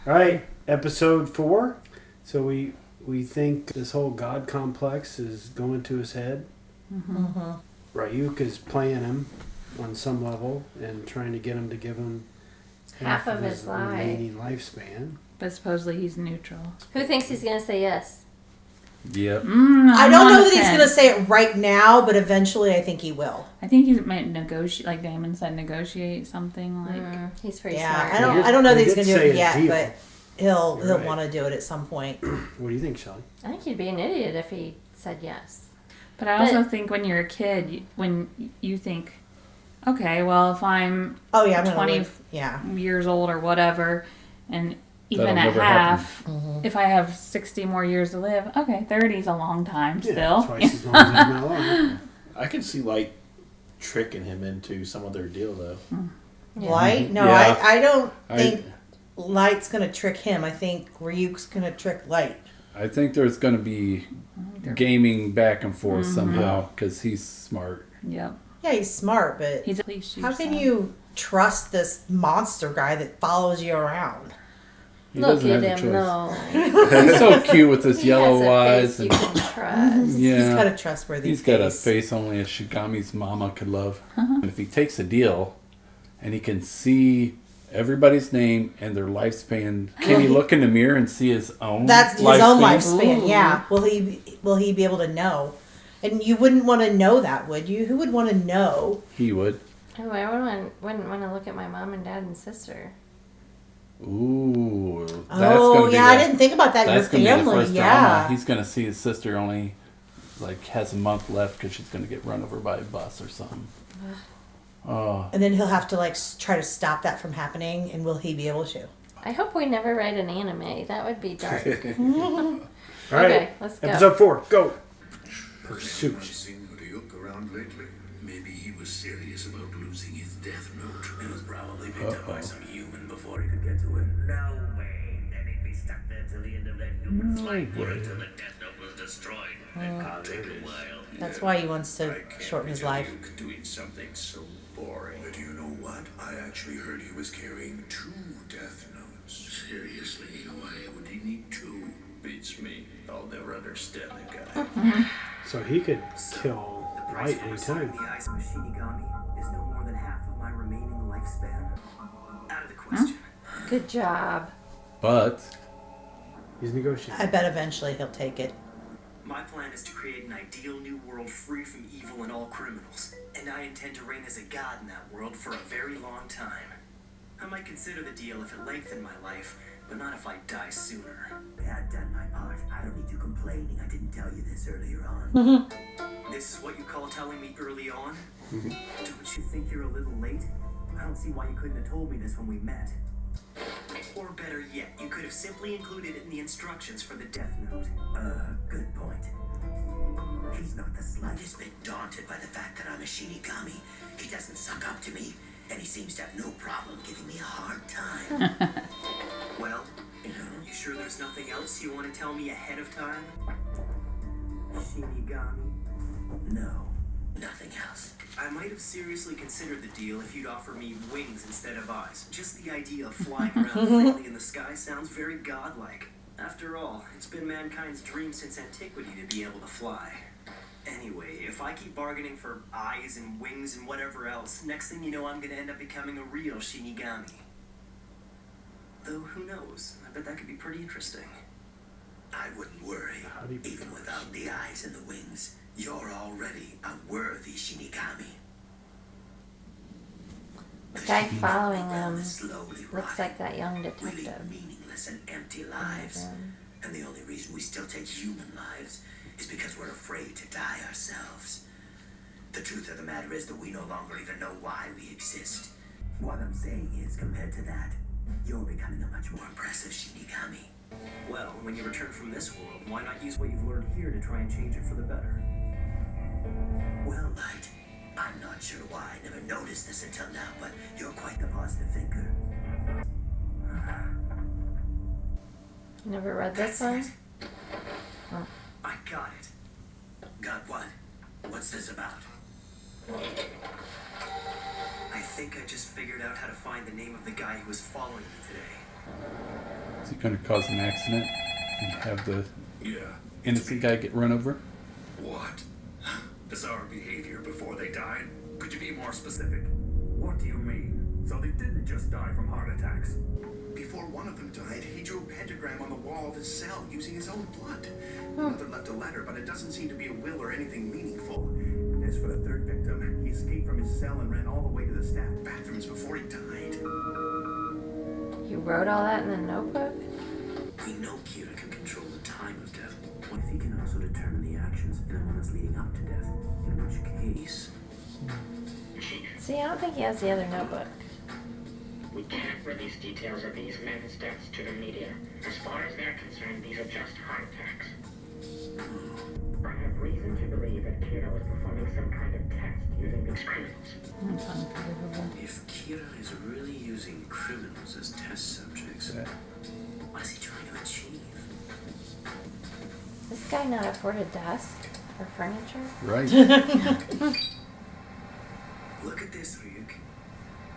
All right, episode 4. So we think this whole God complex is going to his head. Mm-hmm. Ryuk is playing him on some level and trying to get him to give him half of his remaining lifespan. But supposedly he's neutral. Who thinks he's going to say yes? Yep. I don't know that he's going to say it right now, but eventually I think he will. I think he might negotiate, like Damon said, negotiate something like. He's pretty yeah, smart. I don't know that he's going to do it yet, deal. but he'll want to do it at some point. What do you think, Shelly? I think he'd be an idiot if he said yes. But I also think when you're a kid, when you think, okay, well, if I'm 20 years old or whatever, and even at half, if I have 60 more years to live, okay, 30 is a long time still. Twice as long as I'm long. I can see Light tricking him into some other deal, though. Yeah. Light? No, yeah. I don't think Light's going to trick him. I think Ryuk's going to trick Light. I think there's going to be gaming back and forth somehow because he's smart. Yep. Yeah, he's smart, but he's at least how can you trust this monster guy that follows you around? He Look doesn't at have a him, choice. though. He's so cute with his He yellow has a face eyes. you can trust. Yeah. He's got a trustworthy He's got a face only a Shigami's mama could love. And if he takes a deal and he can see everybody's name and their lifespan, can he look in the mirror and see his own That's lifespan? his own lifespan, yeah. Will he be able to know? And you wouldn't want to know that, would you? Who would want to know? He would. Oh, I wouldn't want to look at my mom and dad and sister. Ooh. That's Oh, yeah, I didn't think about that. Your That's going to be the family, first yeah. drama. He's going to see his sister only, has a month left because she's going to get run over by a bus or something. Oh. And then he'll have to, try to stop that from happening, and will he be able to? I hope we never write an anime. That would be dark. All right, Okay, let's go. episode 4, go. Pursuit. Seen Ryuk around lately? Maybe he was serious about losing his death note. It was probably picked up by some human before he could get to it. No way. Then he'd be stuck there till the end of that human's life or until the death note was destroyed. It could take a while. That's why he wants to shorten his life. Ryuk doing something so boring. But you know what? I actually heard he was carrying 2 death notes. Seriously? Why would he need 2? Beats me. I'll never understand the guy. So he could kill Light anytime. The eyes of a Shinigami is no more than half of my remaining lifespan. Out of the question. Good job. But he's negotiating. I bet eventually he'll take it. My plan is to create an ideal new world free from evil and all criminals. And I intend to reign as a god in that world for a very long time. I might consider the deal if it lengthened my life, but not if I die sooner. I had done my part. I don't need you complaining. I didn't tell you this earlier on. This is what you call telling me early on? Don't you think you're a little late? I don't see why you couldn't have told me this when we met. Or better yet, you could have simply included it in the instructions for the Death Note. Good point. He's not the slightest bit daunted by the fact that I'm a Shinigami. He doesn't suck up to me, and he seems to have no problem giving me a hard time. Well, you sure there's nothing else you want to tell me ahead of time? Shinigami? No, nothing else. I might have seriously considered the deal if you'd offer me wings instead of eyes. Just the idea of flying around freely in the sky sounds very godlike. After all, it's been mankind's dream since antiquity to be able to fly. Anyway, if I keep bargaining for eyes and wings and whatever else, next thing you know I'm gonna end up becoming a real Shinigami. Though, who knows? I bet that could be pretty interesting. I wouldn't worry. Even without the eyes and the wings, you're already a worthy Shinigami. The guy following them looks like that young We detective. lead meaningless and empty lives. And the only reason we still take human lives is because we're afraid to die ourselves. The truth of the matter is that we no longer even know why we exist. What I'm saying is, compared to that, you're becoming a much more impressive Shinigami. Well, when you return from this world, why not use what you've learned here to try and change it for the better? Well, Light, I'm not sure why I never noticed this until now, but you're quite the positive thinker. Never read this one? I got it. Got what? What's this about? I think I just figured out how to find the name of the guy who was following me today. Is he going to cause an accident and have the Yeah. innocent guy get run over? What? Bizarre behavior before they died? Could you be more specific? What do you mean? So they didn't just die from heart attacks? Before one of them died, he drew a pentagram on the wall of his cell using his own blood. Another left a letter, but it doesn't seem to be a will or anything meaningful. And as for the third victim, he escaped from his cell and ran all the way to the staff Bathrooms before he died. You wrote all that in the notebook? We know Kira can control the time of death. What if he can also determine the actions in the moments leading up to death? In which case... See, I don't think he has the other notebook. We can't release details of these men's deaths to the media. As far as they're concerned, these are just heart attacks. I have reason to believe that Kira was performing some kind of test using these criminals. That's unbelievable. If Kira is really using criminals as test subjects, what is he trying to achieve? This guy not afford a desk or furniture? Right. Look at this, Ryuk.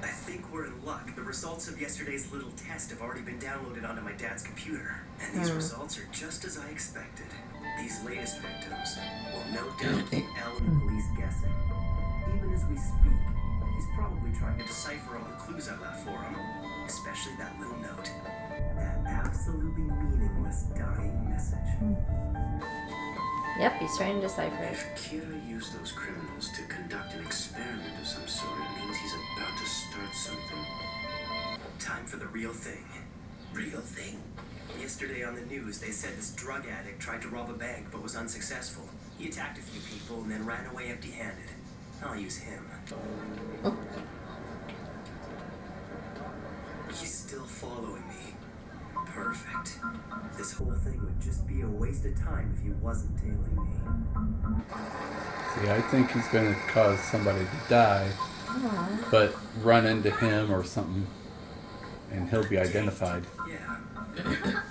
I think we're in luck. The results of yesterday's little test have already been downloaded onto my dad's computer. And these results are just as I expected. These latest victims will no doubt keep Elle and the police guessing. Even as we speak, he's probably trying to decipher all the clues I left for him. Especially that little note. That absolutely meaningless dying message. Yep, he's trying to decipher it. If Kira used those criminals to conduct an experiment of some sort, it means he's about to start something. Time for the real thing. Real thing? Yesterday on the news, they said this drug addict tried to rob a bank but was unsuccessful. He attacked a few people and then ran away empty-handed. I'll use him. He's still following me. Perfect. This whole thing would just be a waste of time if he wasn't tailing me. See, I think he's going to cause somebody to die, but run into him or something, and he'll be identified. Yeah.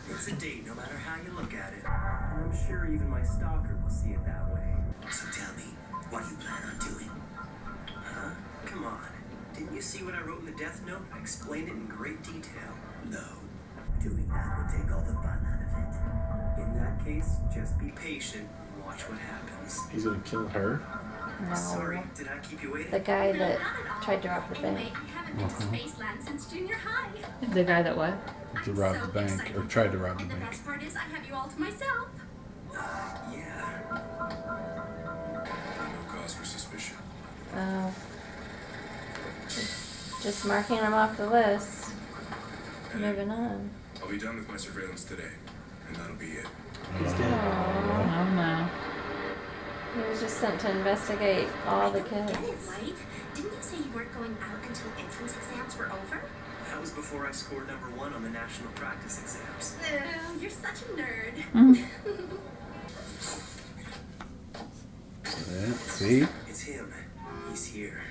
It's a date no matter how you look at it. And I'm sure even my stalker will see it that way. So tell me, what do you plan on doing? Huh? Come on. Didn't you see what I wrote in the death note? I explained it in great detail. No. Doing that would take all the fun out of it. In that case, just be patient and watch what happens. He's gonna kill her? No. Sorry, did I keep you waiting? The guy that tried to rob the bank. Haven't been to Spaceland since junior high. The guy that what? To rob the bank, or tried to rob the And the bank. best part is I have you all to myself. Yeah. No cause for suspicion. Oh. Just marking him off the list. Moving on. I'll be done with my surveillance today, and that'll be it. He's dead. Oh no. He was just sent to investigate all the kids. Get it right? Didn't you say you weren't going out until entrance exams were over? That was before I scored #1 on the national practice exams. Oh, you're such a nerd. Yeah, see? It's him. He's here.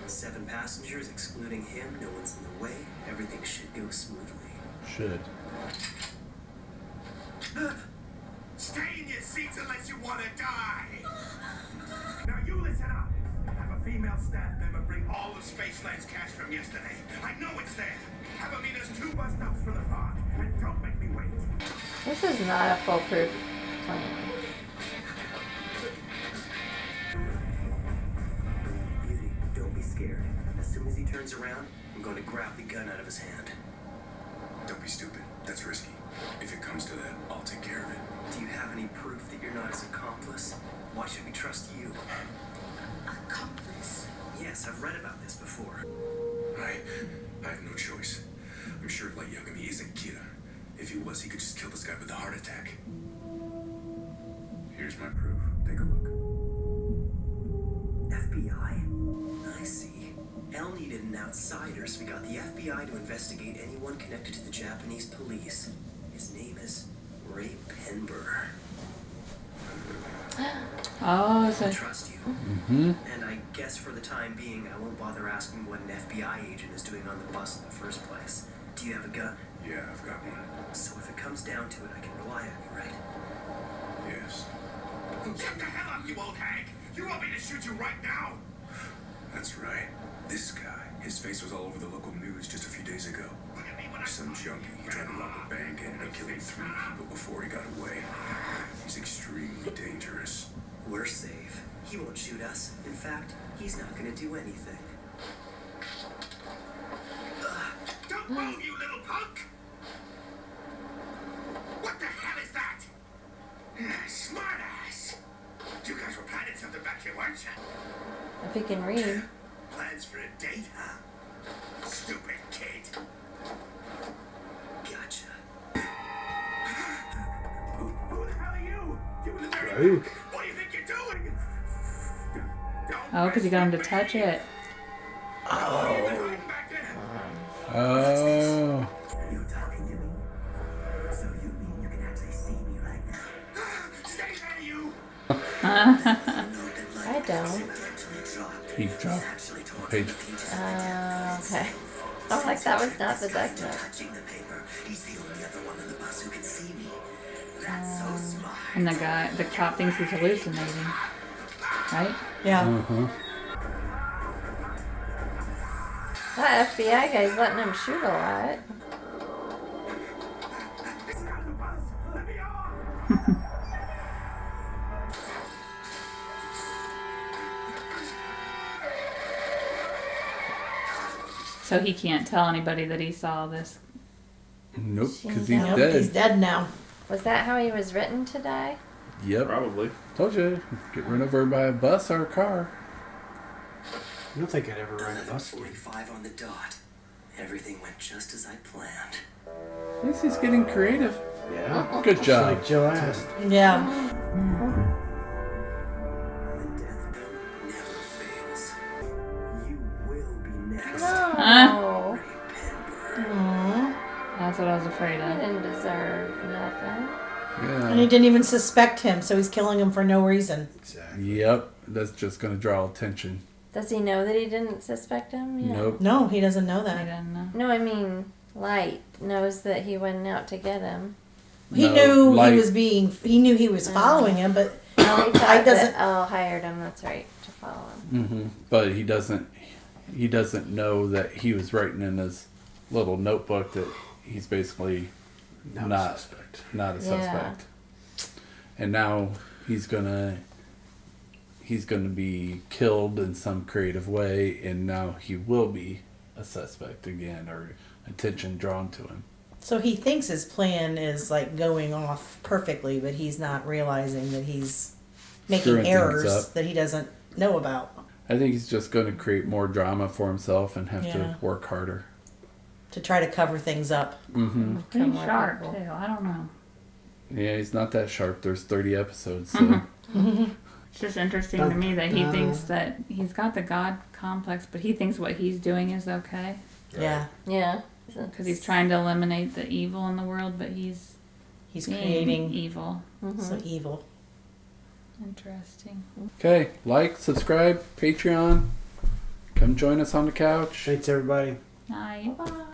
7 passengers, excluding him. No one's in the way. Everything should go smoothly. Should. Stay in your seats unless you want to die! Now you listen up! Have a female staff member bring all of Spaceland's cash from yesterday. I know it's there! Have them meet us 2 bus stops from the park, and don't make me wait! This is not a foolproof plan. Beauty, don't be scared. As soon as he turns around, I'm going to grab the gun out of his hand. Don't be stupid. That's risky. If it comes to that, I'll take care of it. Do you have any proof that you're not his accomplice? Why should we trust you? Accomplice. Yes, I've read about this before. I have no choice. I'm sure Light Yagami isn't Kira. If he was, he could just kill this guy with a heart attack. Here's my proof. Take a look. FBI? I see. Elle needed an outsider, so we got the FBI to investigate anyone connected to the Japanese police. His name is Ray Penber. Oh, I so trust you. And I guess for the time being, I won't bother asking what an FBI agent is doing on the bus in the first place. Do you have a gun? Yeah, I've got one. So if it comes down to it, I can rely on you, right? Yes. Get the hell up, you old hag! You want me to shoot you right now? That's right. This guy. His face was all over the local news just a few days ago. Look at me Some junkie. He tried to rob a bank, ended up killing 3 people before he got away. He's extremely dangerous. We're safe. He won't shoot us. In fact, he's not gonna do anything. Don't move, you little punk! What the hell is that? Smart ass! You guys were planning something back here, weren't you? If he can read. Plans for a date, huh? Stupid kid. Gotcha. Who the hell are you? You in the very Luke. What do you think you're doing? Oh, because you got him to touch it. Oh. You talking to me? So you mean you can actually see me right now? Stay there, you! I don't. He dropped the page. Okay. I'm like, that was not the duck note. Touching the paper. He's the only other one on the bus who can see me. That's so smart. And the cop thinks he's hallucinating. Right? Yeah. That FBI guy's letting him shoot a lot. So he can't tell anybody that he saw this. Nope, because he's Nope, dead. He's dead now. Was that how he was written to die? Yep. Probably. Told you. Get run over by a bus or a car. I don't think I'd ever ride a bus again. 11:45 on the dot. Everything went just as I planned. At least he's getting creative. Yeah. Good Just job. like Joe asked. Yeah. The death note never fails. You will be next. No. That's what I was afraid He of. didn't deserve nothing. Yeah. And he didn't even suspect him, so he's killing him for no reason. Exactly. Yep. That's just going to draw attention. Does he know that he didn't suspect him? Yeah. Nope. No, he doesn't know I that. didn't know. No, I mean, Light knows that he went out to get him. He No, knew Light- he knew he was following him, but Oh, he Light thought doesn't. that hired him. That's right, to follow him. But he doesn't know that he was writing in his little notebook that he's basically Not a not suspect. not a suspect. And now he's gonna be killed in some creative way, and now he will be a suspect again, or attention drawn to him. So he thinks his plan is like going off perfectly, but he's not realizing that he's making Screwing things errors up. that he doesn't know about. I think he's just going to create more drama for himself and have Yeah. to work harder. To try to cover things up. Mm-hmm. He's more sharp, people. too. I don't know. Yeah, he's not that sharp. There's 30 episodes, so It's just interesting to me that he thinks that he's got the God complex, but he thinks what he's doing is okay. Yeah. Yeah. Because he's trying to eliminate the evil in the world, but he's being creating evil. some evil. Interesting. Okay, like, subscribe, Patreon. Come join us on the couch. Thanks, everybody. Night. Bye.